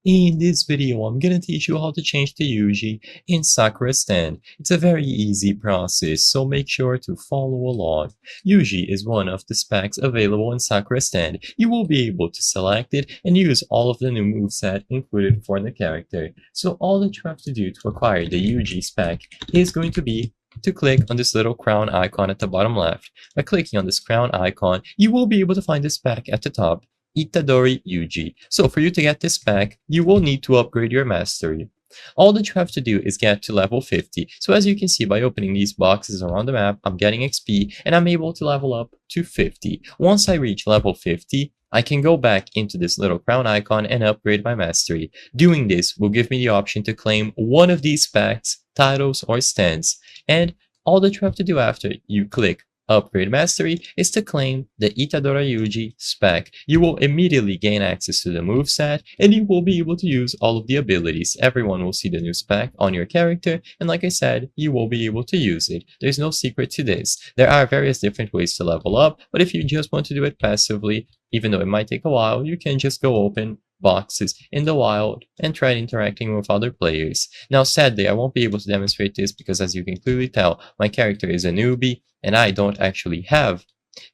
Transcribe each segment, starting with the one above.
In this video, I'm gonna teach you how to change the Yuji in Sakura stand. It's a very easy process, so make sure to follow along. Yuji is one of the specs available in Sakura stand. You will be able to select it and use all of the new moveset included for the character. So all that you have to do to acquire the Yuji spec is going to be to click on this little crown icon at the bottom left. By clicking on this crown icon, you will be able to find the spec at the top. Itadori Yuji. So for you to get this back, you will need to upgrade your mastery. All that you have to do is get to level 50. So as you can see by opening these boxes around the map, I'm getting XP and I'm able to level up to 50. Once I reach level 50, I can go back into this little crown icon and upgrade my mastery. Doing this will give me the option to claim one of these specs, titles, or stands. And all that you have to do after you click Upgrade Mastery is to claim the Itadori Yuji spec. You will immediately gain access to the moveset and you will be able to use all of the abilities. Everyone will see the new spec on your character and like I said, you will be able to use it. There's no secret to this. There are various different ways to level up, but if you just want to do it passively, even though it might take a while, you can just go open boxes in the wild and try interacting with other players. Now sadly, I won't be able to demonstrate this because as you can clearly tell, my character is a newbie and I don't actually have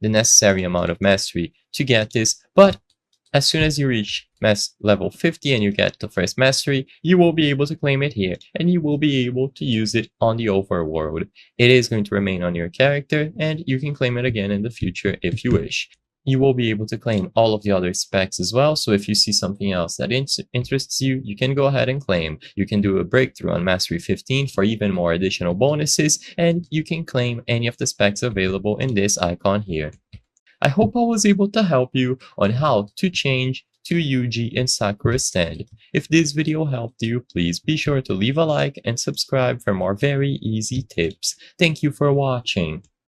the necessary amount of mastery to get this, but as soon as you reach level 50 and you get the first mastery, you will be able to claim it here and you will be able to use it on the overworld. It is going to remain on your character and you can claim it again in the future if you wish. You will be able to claim all of the other specs as well, so if you see something else that interests you, you can go ahead and claim. You can do a breakthrough on Mastery 15 for even more additional bonuses, and you can claim any of the specs available in this icon here. I hope I was able to help you on how to change to Yuji and Sakura stand. If this video helped you, please be sure to leave a like and subscribe for more very easy tips. Thank you for watching.